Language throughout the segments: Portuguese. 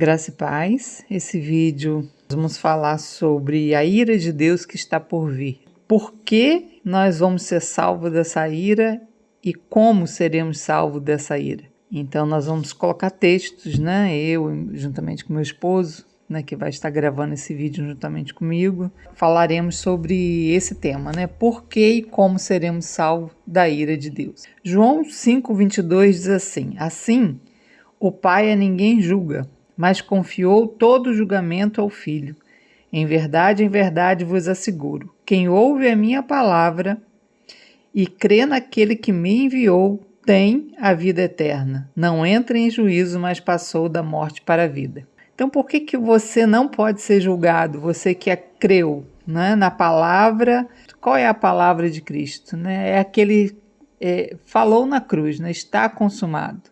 Graça e paz. Esse vídeo nós vamos falar sobre a ira de Deus que está por vir. Por que nós vamos ser salvos dessa ira e como seremos salvos dessa ira? Então nós vamos colocar textos, eu juntamente com meu esposo, que vai estar gravando esse vídeo juntamente comigo, falaremos sobre esse tema, por que e como seremos salvos da ira de Deus. João 5:22 diz assim: assim, o Pai a ninguém julga, mas confiou todo o julgamento ao Filho. Em verdade vos asseguro, quem ouve a minha palavra e crê naquele que me enviou, tem a vida eterna. Não entra em juízo, mas passou da morte para a vida. Então, por que você não pode ser julgado? Você que creu na palavra. Qual é a palavra de Cristo? É aquele falou na cruz, está consumado.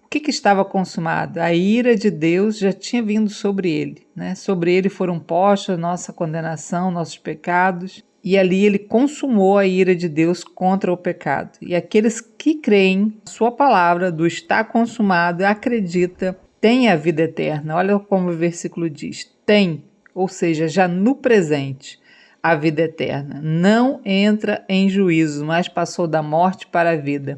O que estava consumado? A ira de Deus já tinha vindo sobre ele. Sobre ele foram postos nossa condenação, nossos pecados. E ali ele consumou a ira de Deus contra o pecado. E aqueles que creem, sua palavra do está consumado, acredita, tem a vida eterna. Olha como o versículo diz. Tem, ou seja, já no presente, a vida eterna. Não entra em juízo, mas passou da morte para a vida.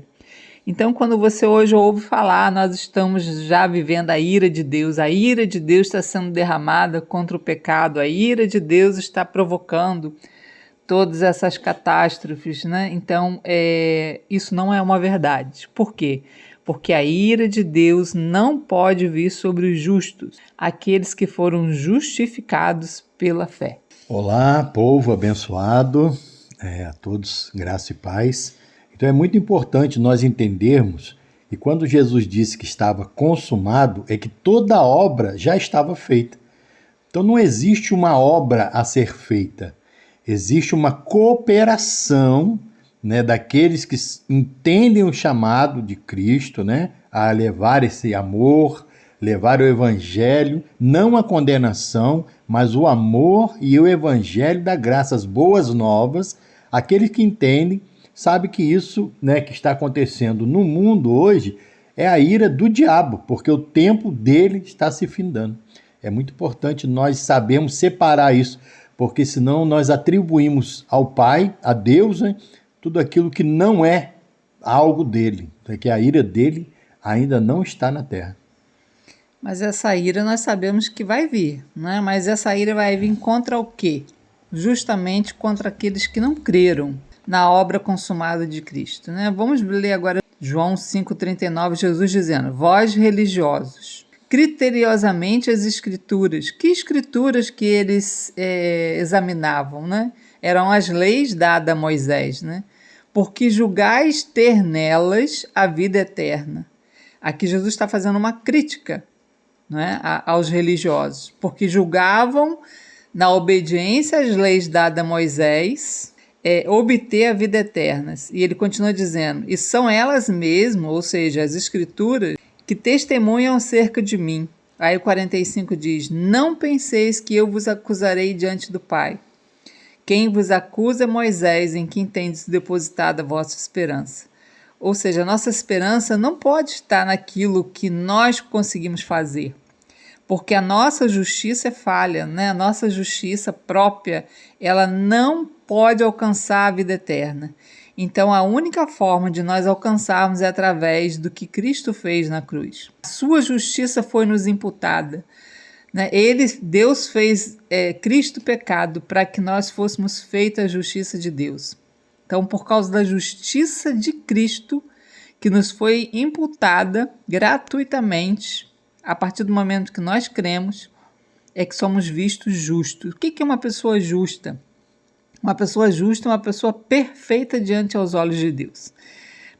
Então, quando você hoje ouve falar, nós estamos já vivendo a ira de Deus está sendo derramada contra o pecado, a ira de Deus está provocando todas essas catástrofes, Então, isso não é uma verdade. Por quê? Porque a ira de Deus não pode vir sobre os justos, aqueles que foram justificados pela fé. Olá, povo abençoado, a todos, graça e paz. Então é muito importante nós entendermos que quando Jesus disse que estava consumado, é que toda a obra já estava feita. Então não existe uma obra a ser feita, existe uma cooperação daqueles que entendem o chamado de Cristo, a levar esse amor, levar o evangelho, não a condenação, mas o amor e o evangelho da graça, as boas novas. Aqueles que entendem sabe que isso que está acontecendo no mundo hoje é a ira do diabo, porque o tempo dele está se findando. É muito importante nós sabermos separar isso, porque senão nós atribuímos ao Pai, a Deus, tudo aquilo que não é algo dele, que a ira dele ainda não está na terra. Mas essa ira nós sabemos que vai vir, Mas essa ira vai vir contra o quê? Justamente contra aqueles que não creram na obra consumada de Cristo, Vamos ler agora João 5:39, Jesus dizendo: vós religiosos, criteriosamente as escrituras. Que escrituras que eles examinavam, Eram as leis dadas a Moisés, Porque julgais ter nelas a vida eterna. Aqui Jesus está fazendo uma crítica, aos religiosos, porque julgavam na obediência às leis dadas a Moisés, obter a vida eterna. E ele continua dizendo: e são elas mesmo, ou seja, as escrituras, que testemunham acerca de mim. Aí o 45 diz: não penseis que eu vos acusarei diante do Pai. Quem vos acusa é Moisés, em quem tendes depositado a vossa esperança. Ou seja, a nossa esperança não pode estar naquilo que nós conseguimos fazer, porque a nossa justiça é falha, A nossa justiça própria, ela não pode alcançar a vida eterna. Então, a única forma de nós alcançarmos é através do que Cristo fez na cruz. A sua justiça foi nos imputada. Deus fez Cristo pecado para que nós fôssemos feitos a justiça de Deus. Então, por causa da justiça de Cristo, que nos foi imputada gratuitamente, a partir do momento que nós cremos, é que somos vistos justos. O que é uma pessoa justa? Uma pessoa justa é uma pessoa perfeita diante aos olhos de Deus.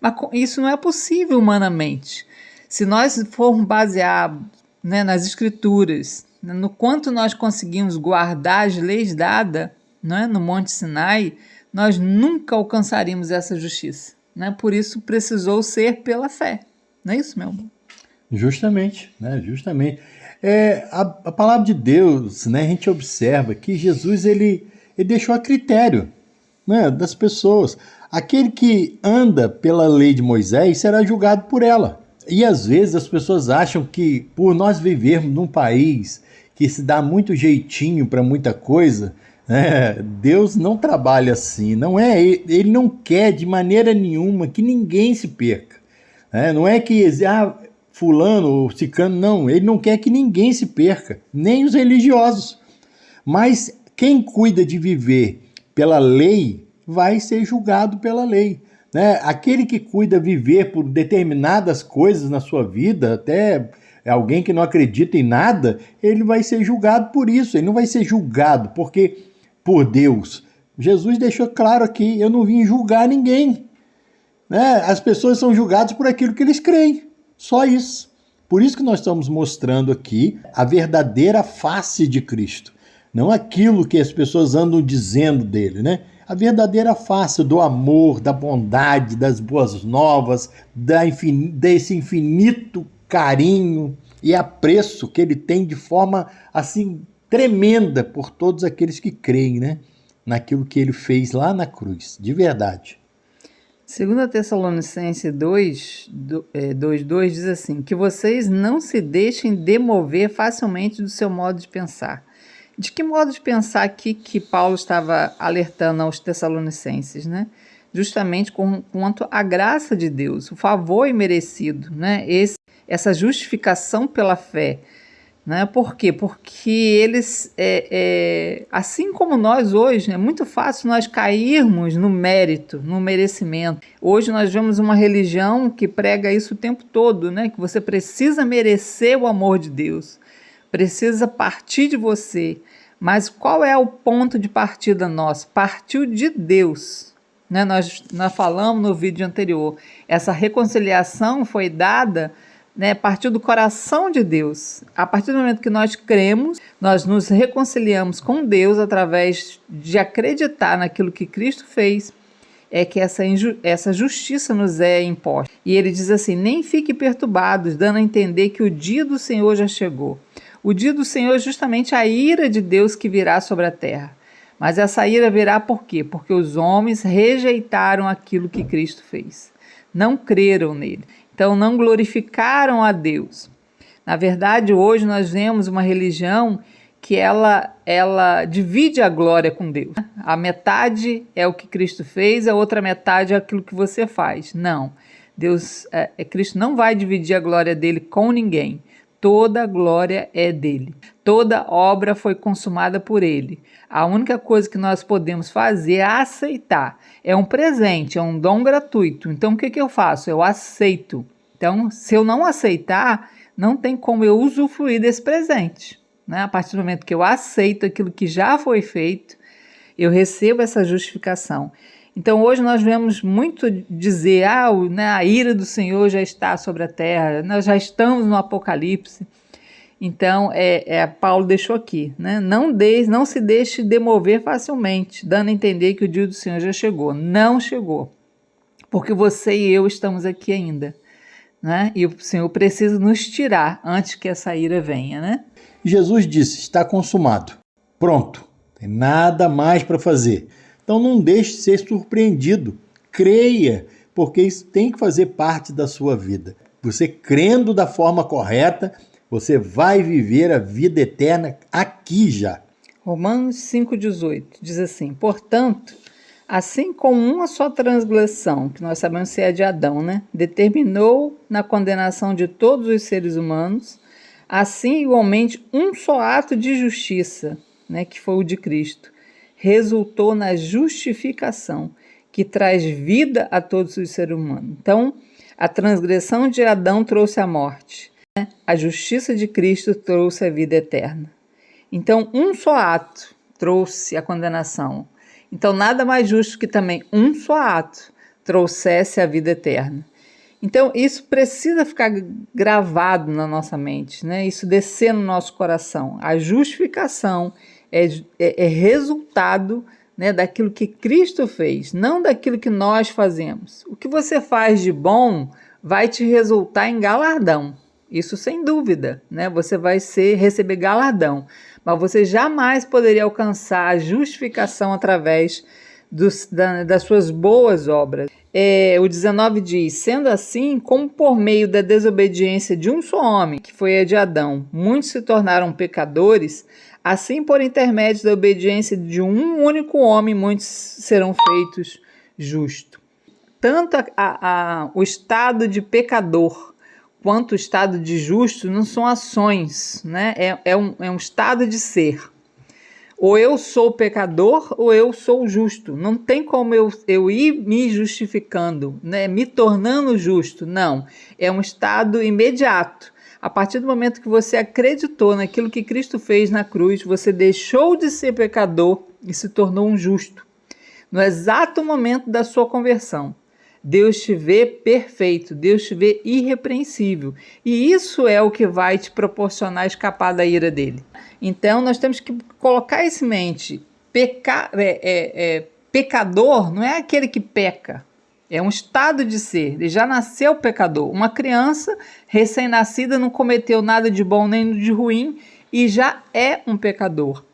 Mas isso não é possível humanamente. Se nós formos baseados nas Escrituras, no quanto nós conseguimos guardar as leis dadas no Monte Sinai, nós nunca alcançaríamos essa justiça. Por isso precisou ser pela fé. Não é isso, meu amor? Justamente, justamente. A palavra de Deus, a gente observa que Jesus ele deixou a critério das pessoas. Aquele que anda pela lei de Moisés será julgado por ela. E às vezes as pessoas acham que por nós vivermos num país que se dá muito jeitinho para muita coisa, né, Deus não trabalha assim. Não é, ele não quer de maneira nenhuma que ninguém se perca. Né? Não é que fulano ou cicano, não. Ele não quer que ninguém se perca, nem os religiosos. Mas quem cuida de viver pela lei vai ser julgado pela lei. Né? Aquele que cuida viver por determinadas coisas na sua vida, até alguém que não acredita em nada, ele vai ser julgado por isso. Ele não vai ser julgado por Deus. Jesus deixou claro aqui, eu não vim julgar ninguém. Né? As pessoas são julgadas por aquilo que eles creem. Só isso. Por isso que nós estamos mostrando aqui a verdadeira face de Cristo. Não aquilo que as pessoas andam dizendo dele, né? A verdadeira face do amor, da bondade, das boas novas, desse infinito carinho e apreço que ele tem de forma assim tremenda por todos aqueles que creem, né? Naquilo que ele fez lá na cruz, de verdade. 2 Tessalonicenses 2:2 diz assim, que vocês não se deixem demover facilmente do seu modo de pensar. De que modo de pensar aqui que Paulo estava alertando aos Tessalonicenses, né? Justamente quanto à graça de Deus, o favor imerecido, né? Essa justificação pela fé. Né? Por quê? Porque eles, assim como nós hoje, é muito fácil nós cairmos no mérito, no merecimento. Hoje nós vemos uma religião que prega isso o tempo todo, né? Que você precisa merecer o amor de Deus, precisa partir de você. Mas qual é o ponto de partida nosso? Partiu de Deus. Né? Nós falamos no vídeo anterior, essa reconciliação foi dada, né, partiu do coração de Deus. A partir do momento que nós cremos, nós nos reconciliamos com Deus através de acreditar naquilo que Cristo fez, é que essa justiça nos é imposta. E ele diz assim, nem fiquem perturbados, dando a entender que o dia do Senhor já chegou. O dia do Senhor é justamente a ira de Deus que virá sobre a terra. Mas essa ira virá por quê? Porque os homens rejeitaram aquilo que Cristo fez. Não creram nele. Então não glorificaram a Deus. Na verdade, hoje nós vemos uma religião que ela divide a glória com Deus. A metade é o que Cristo fez, a outra metade é aquilo que você faz. Não, Cristo não vai dividir a glória dele com ninguém. Toda a glória é dele. Toda obra foi consumada por ele. A única coisa que nós podemos fazer é aceitar. É um presente, é um dom gratuito. Então, o que eu faço? Eu aceito. Então, se eu não aceitar, não tem como eu usufruir desse presente. Né? A partir do momento que eu aceito aquilo que já foi feito, eu recebo essa justificação. Então, hoje nós vemos muito dizer, a ira do Senhor já está sobre a terra, nós já estamos no Apocalipse. Então, Paulo deixou aqui, né? Não se deixe demover facilmente, dando a entender que o dia do Senhor já chegou. Não chegou, porque você e eu estamos aqui ainda. Né? E o Senhor precisa nos tirar antes que essa ira venha. Né? Jesus disse, está consumado, pronto, tem nada mais para fazer. Então não deixe de ser surpreendido, creia, porque isso tem que fazer parte da sua vida. Você crendo da forma correta, você vai viver a vida eterna aqui já. Romanos 5,18 diz assim, portanto, assim como uma só transgressão, que nós sabemos se é de Adão, né, determinou na condenação de todos os seres humanos, assim igualmente um só ato de justiça, né, que foi o de Cristo, resultou na justificação, que traz vida a todos os seres humanos. Então, a transgressão de Adão trouxe a morte, né? A justiça de Cristo trouxe a vida eterna. Então, um só ato trouxe a condenação. Então, nada mais justo que também um só ato trouxesse a vida eterna. Então, isso precisa ficar gravado na nossa mente, né? Isso descer no nosso coração. A justificação é resultado, né, daquilo que Cristo fez, não daquilo que nós fazemos. O que você faz de bom vai te resultar em galardão. Isso sem dúvida, né? Você vai receber galardão. Mas você jamais poderia alcançar a justificação através das suas boas obras. O 19 diz: sendo assim, como por meio da desobediência de um só homem, que foi a de Adão, muitos se tornaram pecadores, assim por intermédio da obediência de um único homem, muitos serão feitos justos. Tanto o estado de pecador quanto o estado de justo não são ações, né? É um estado de ser. Ou eu sou pecador ou eu sou justo. Não tem como eu ir me justificando, né? Me tornando justo. Não. É um estado imediato. A partir do momento que você acreditou naquilo que Cristo fez na cruz, você deixou de ser pecador e se tornou um justo. No exato momento da sua conversão, Deus te vê perfeito, Deus te vê irrepreensível. E isso é o que vai te proporcionar escapar da ira dele. Então, nós temos que colocar isso em mente. Pecador não é aquele que peca. É um estado de ser. Ele já nasceu pecador. Uma criança recém-nascida não cometeu nada de bom nem de ruim e já é um pecador.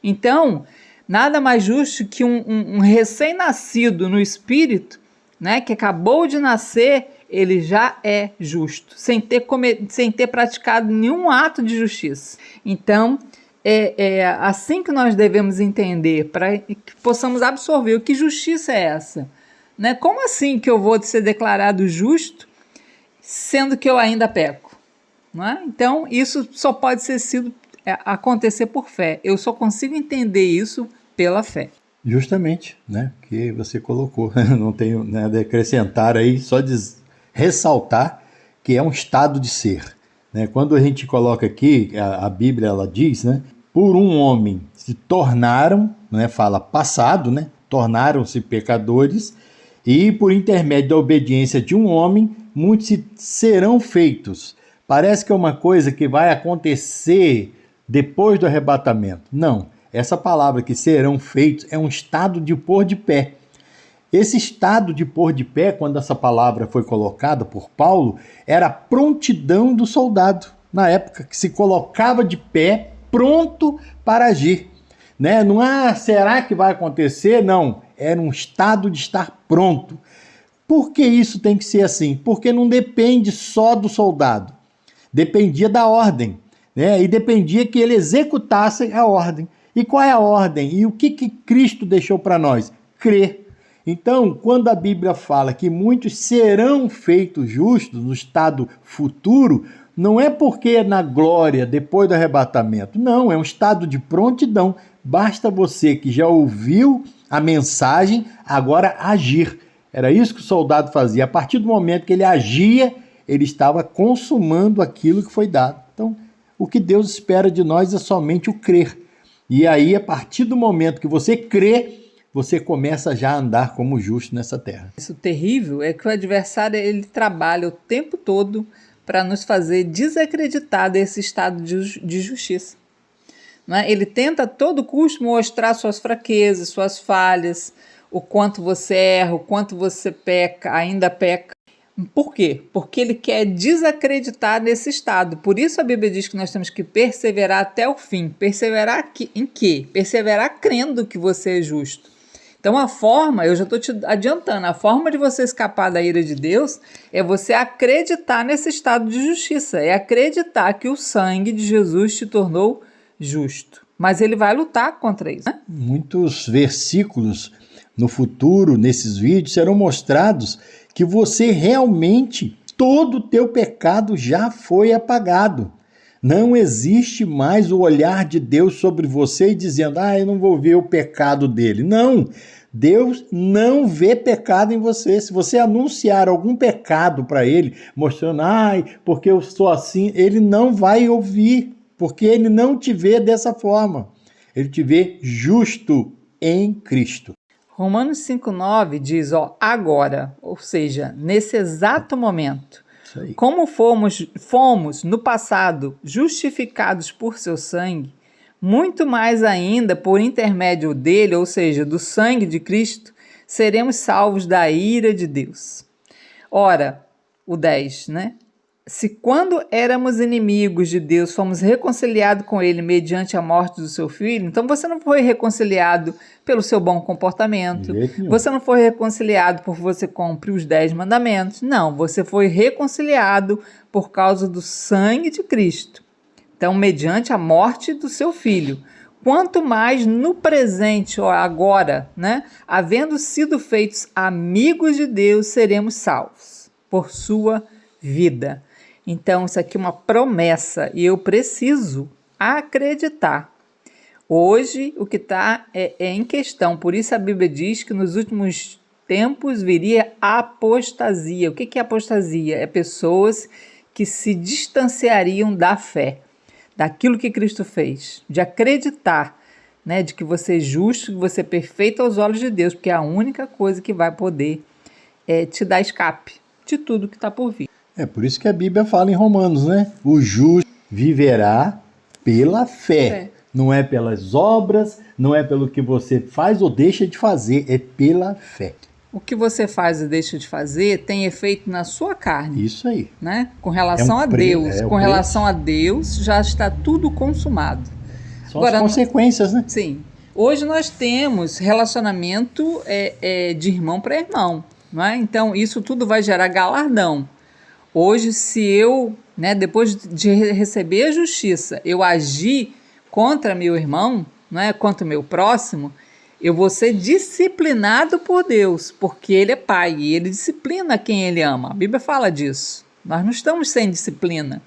Então, nada mais justo que um recém-nascido no espírito, né, que acabou de nascer, ele já é justo, sem ter praticado nenhum ato de justiça. Então, é assim que nós devemos entender, para que possamos absorver o que justiça é essa. Né? Como assim que eu vou ser declarado justo, sendo que eu ainda peco? Não é? Então, isso só pode acontecer por fé. Eu só consigo entender isso pela fé. Justamente, né, que você colocou, não tenho nada a acrescentar aí, só ressaltar que é um estado de ser, né? Quando a gente coloca aqui, a Bíblia ela diz, né, por um homem se tornaram, né, fala passado, né, tornaram-se pecadores, e por intermédio da obediência de um homem, muitos serão feitos. Parece que é uma coisa que vai acontecer depois do arrebatamento. Não. Essa palavra que serão feitos é um estado de pôr de pé. Esse estado de pôr de pé, quando essa palavra foi colocada por Paulo, era a prontidão do soldado. Na época que se colocava de pé, pronto para agir. Né? Não será que vai acontecer? Não. Era um estado de estar pronto. Por que isso tem que ser assim? Porque não depende só do soldado. Dependia da ordem. Né? E dependia que ele executasse a ordem. E qual é a ordem? E o que Cristo deixou para nós? Crer. Então, quando a Bíblia fala que muitos serão feitos justos no estado futuro, não é porque é na glória, depois do arrebatamento. Não, é um estado de prontidão. Basta você que já ouviu a mensagem, agora agir. Era isso que o soldado fazia. A partir do momento que ele agia, ele estava consumando aquilo que foi dado. Então, o que Deus espera de nós é somente o crer. E aí, a partir do momento que você crê, você começa já a andar como justo nessa terra. Isso terrível é que o adversário ele trabalha o tempo todo para nos fazer desacreditar desse estado de justiça. Não é? Ele tenta a todo custo mostrar suas fraquezas, suas falhas, o quanto você erra, o quanto você peca, ainda peca. Por quê? Porque ele quer desacreditar nesse estado. Por isso a Bíblia diz que nós temos que perseverar até o fim. Perseverar em quê? Perseverar crendo que você é justo. Então a forma, eu já estou te adiantando, a forma de você escapar da ira de Deus é você acreditar nesse estado de justiça. É acreditar que o sangue de Jesus te tornou justo. Mas ele vai lutar contra isso. Né? Muitos versículos no futuro, nesses vídeos, serão mostrados que você realmente, todo o teu pecado já foi apagado. Não existe mais o olhar de Deus sobre você dizendo, eu não vou ver o pecado dele. Não, Deus não vê pecado em você. Se você anunciar algum pecado para ele, mostrando, porque eu sou assim, ele não vai ouvir, porque ele não te vê dessa forma. Ele te vê justo em Cristo. Romanos 5,9 diz, agora, ou seja, nesse exato momento, como fomos no passado justificados por seu sangue, muito mais ainda por intermédio dele, ou seja, do sangue de Cristo, seremos salvos da ira de Deus. Ora, o 10, né? Se quando éramos inimigos de Deus, fomos reconciliados com Ele mediante a morte do seu Filho, então você não foi reconciliado pelo seu bom comportamento, você não foi reconciliado por você cumprir os 10 mandamentos, não, você foi reconciliado por causa do sangue de Cristo, então mediante a morte do seu Filho. Quanto mais no presente, ou agora, né, havendo sido feitos amigos de Deus, seremos salvos por sua vida. Então, isso aqui é uma promessa e eu preciso acreditar. Hoje, o que está em questão. Por isso, a Bíblia diz que nos últimos tempos viria apostasia. O que é apostasia? É pessoas que se distanciariam da fé, daquilo que Cristo fez, de acreditar, né, de que você é justo, que você é perfeito aos olhos de Deus, porque é a única coisa que vai poder te dar escape de tudo que está por vir. É por isso que a Bíblia fala em Romanos, né? O justo viverá pela fé. Não é pelas obras, não é pelo que você faz ou deixa de fazer, é pela fé. O que você faz e deixa de fazer tem efeito na sua carne. Isso aí. Né? Com relação a Deus. Com relação a Deus, já está tudo consumado. São as consequências, né? Sim. Hoje nós temos relacionamento de irmão para irmão. Não é? Então, isso tudo vai gerar galardão. Hoje, se eu, né, depois de receber a justiça, eu agir contra meu irmão, né, contra o meu próximo, eu vou ser disciplinado por Deus, porque Ele é Pai e Ele disciplina quem Ele ama. A Bíblia fala disso. Nós não estamos sem disciplina,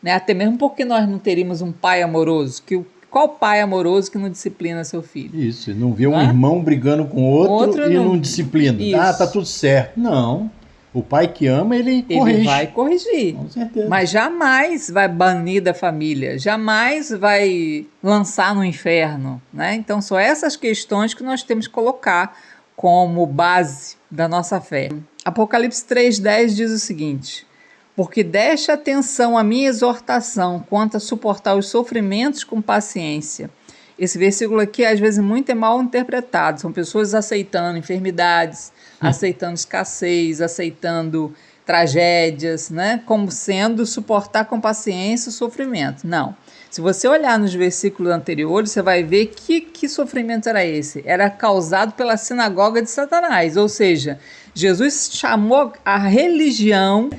né? Até mesmo porque nós não teríamos um pai amoroso. Qual pai amoroso que não disciplina seu filho? Isso, não vê um irmão brigando com outro e não disciplina. Isso. Ah, tá tudo certo. Não. O pai que ama, ele corrige. Ele vai corrigir. Com certeza. Mas jamais vai banir da família, jamais vai lançar no inferno, né? Então, são essas questões que nós temos que colocar como base da nossa fé. Apocalipse 3,10 diz o seguinte: porque deste atenção à minha exortação quanto a suportar os sofrimentos com paciência. Esse versículo aqui, às vezes, muito é mal interpretado. São pessoas aceitando enfermidades, aceitando escassez, aceitando tragédias, né? Como sendo suportar com paciência o sofrimento. Não. Se você olhar nos versículos anteriores, você vai ver que sofrimento era esse. Era causado pela sinagoga de Satanás. Ou seja, Jesus chamou a religião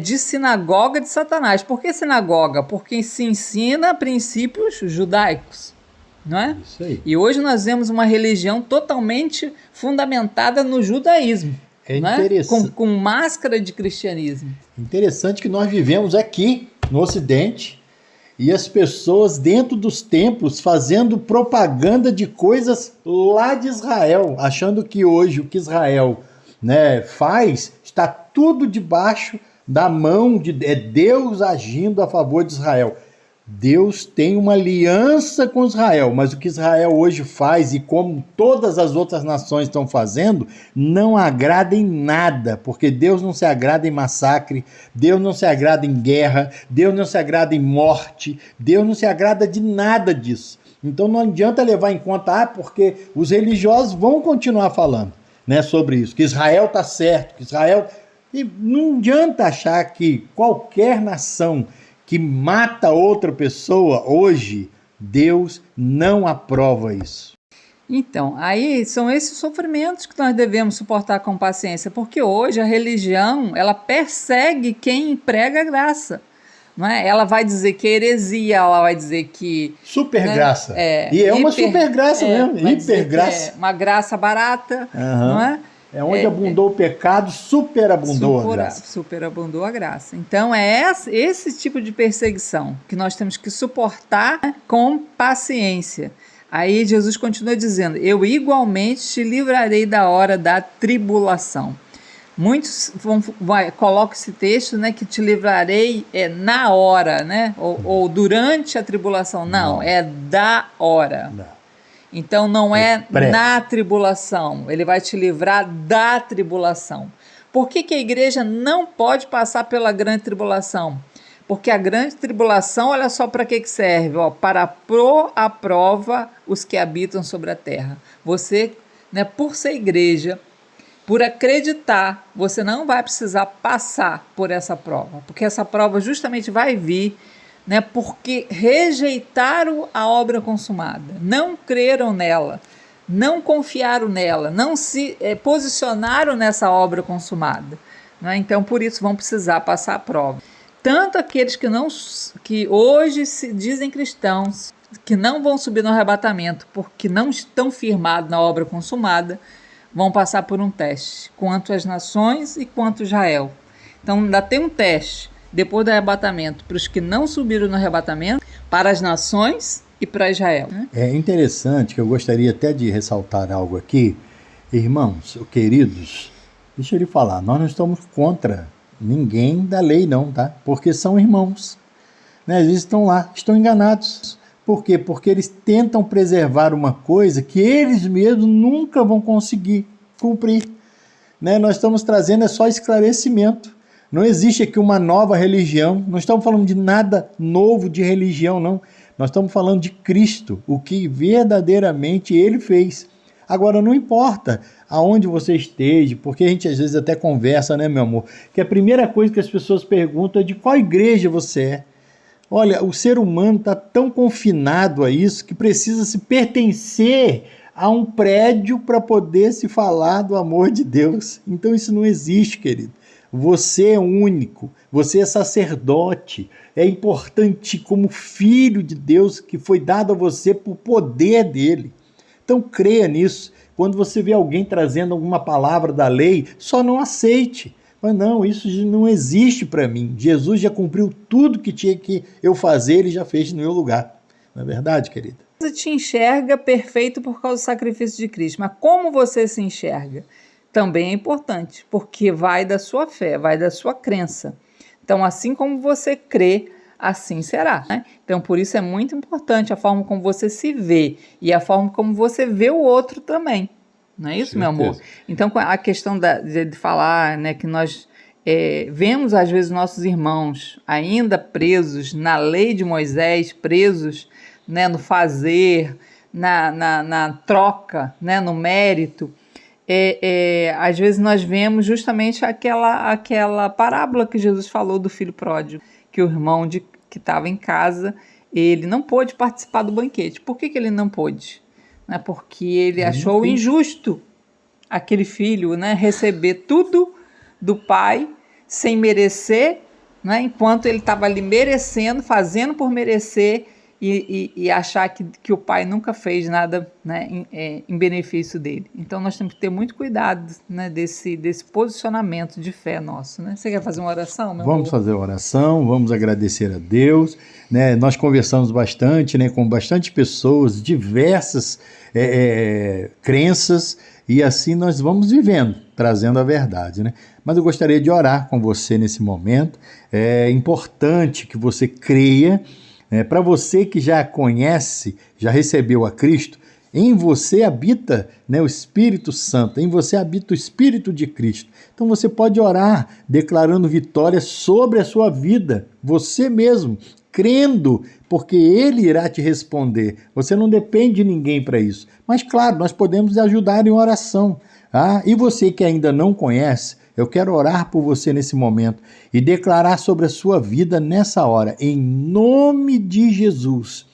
de sinagoga de Satanás. Por que sinagoga? Porque se ensina princípios judaicos. Não é? Isso aí. E hoje nós vemos uma religião totalmente fundamentada no judaísmo. É interessante. Com máscara de cristianismo. Interessante que nós vivemos aqui no Ocidente e as pessoas dentro dos templos fazendo propaganda de coisas lá de Israel, achando que hoje o que Israel, né, faz está tudo debaixo da mão de Deus agindo a favor de Israel. Deus tem uma aliança com Israel, mas o que Israel hoje faz e como todas as outras nações estão fazendo, não agrada em nada, porque Deus não se agrada em massacre, Deus não se agrada em guerra, Deus não se agrada em morte, Deus não se agrada de nada disso. Então não adianta levar em conta, porque os religiosos vão continuar falando, né, sobre isso, que Israel está certo, que Israel... E não adianta achar que qualquer nação que mata outra pessoa, hoje, Deus não aprova isso. Então, aí são esses sofrimentos que nós devemos suportar com paciência, porque hoje a religião, ela persegue quem prega a graça. Não é? Ela vai dizer que é heresia, ela vai dizer que... Super graça. E é uma super graça mesmo, hiper graça. É uma graça barata, não é? É onde abundou o pecado, superabundou a graça. Superabundou a graça. Então é esse tipo de perseguição que nós temos que suportar com paciência. Aí Jesus continua dizendo: eu igualmente te livrarei da hora da tribulação. Muitos colocam esse texto, né, que te livrarei na hora, né, ou durante a tribulação. Não, é da hora. Não. Então não é na tribulação, ele vai te livrar da tribulação. Por que a igreja não pode passar pela grande tribulação? Porque a grande tribulação, olha só para que serve, para pôr à prova os que habitam sobre a terra. Você, né, por ser igreja, Por acreditar, você não vai precisar passar por essa prova, porque essa prova justamente vai vir, né, porque rejeitaram a obra consumada, não creram nela, não confiaram nela, não se posicionaram nessa obra consumada, né? Então, por isso, vão precisar passar a prova. Tanto aqueles que hoje se dizem cristãos, que não vão subir no arrebatamento porque não estão firmados na obra consumada, vão passar por um teste, quanto as nações e quanto Israel. Então, ainda tem um teste, depois do arrebatamento, para os que não subiram no arrebatamento, para as nações e para Israel. É interessante, que eu gostaria até de ressaltar algo aqui. Irmãos, queridos, deixa eu lhe falar, nós não estamos contra ninguém da lei não, tá? Porque são irmãos, né? Eles estão lá, estão enganados. Por quê? Porque eles tentam preservar uma coisa que eles mesmos nunca vão conseguir cumprir, né? Nós estamos trazendo só esclarecimento. Não existe aqui uma nova religião, não estamos falando de nada novo de religião, não. Nós estamos falando de Cristo, o que verdadeiramente Ele fez. Agora, não importa aonde você esteja, porque a gente às vezes até conversa, né, meu amor? Que a primeira coisa que as pessoas perguntam é de qual igreja você é. Olha, o ser humano está tão confinado a isso que precisa se pertencer a um prédio para poder se falar do amor de Deus. Então isso não existe, querido. Você é único, você é sacerdote, é importante como filho de Deus que foi dado a você por poder dele. Então creia nisso. Quando você vê alguém trazendo alguma palavra da lei, só não aceite. Mas não, isso não existe para mim. Jesus já cumpriu tudo que tinha que eu fazer, ele já fez no meu lugar. Não é verdade, querida? Você te enxerga perfeito por causa do sacrifício de Cristo, mas como você se enxerga também é importante, porque vai da sua fé, vai da sua crença. Então, assim como você crê, assim será, né? Então, por isso é muito importante a forma como você se vê e a forma como você vê o outro também. Não é isso, meu amor? Então, a questão de falar, né, que nós vemos, às vezes, nossos irmãos ainda presos na lei de Moisés, presos, né, no fazer, na troca, né, no mérito. Às vezes nós vemos justamente aquela parábola que Jesus falou do filho pródigo, que o irmão que estava em casa, ele não pôde participar do banquete. Por que ele não pôde? Porque ele achou injusto aquele filho, né, receber tudo do pai sem merecer, né, enquanto ele estava ali merecendo, fazendo por merecer e achar que o pai nunca fez nada, né, em benefício dele. Então nós temos que ter muito cuidado, né, desse posicionamento de fé nosso. Né? Você quer fazer uma oração, meu Vamos amor? fazer uma oração, vamos agradecer a Deus. Né? Nós conversamos bastante, né, com bastante pessoas, diversas crenças, e assim nós vamos vivendo, trazendo a verdade. Né? Mas eu gostaria de orar com você nesse momento. É importante que você creia. Para você que já conhece, já recebeu a Cristo, em você habita, né, o Espírito Santo, em você habita o Espírito de Cristo. Então você pode orar declarando vitória sobre a sua vida, você mesmo, crendo, porque Ele irá te responder. Você não depende de ninguém para isso. Mas claro, nós podemos ajudar em oração. E você que ainda não conhece, eu quero orar por você nesse momento e declarar sobre a sua vida nessa hora, em nome de Jesus.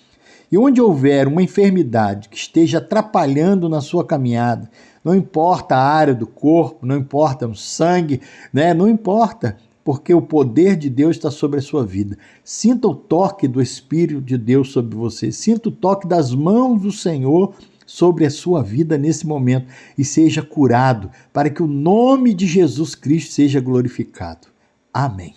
E onde houver uma enfermidade que esteja atrapalhando na sua caminhada, não importa a área do corpo, não importa o sangue, né? Não importa, porque o poder de Deus está sobre a sua vida. Sinta o toque do Espírito de Deus sobre você, sinta o toque das mãos do Senhor sobre a sua vida nesse momento e seja curado, para que o nome de Jesus Cristo seja glorificado. Amém.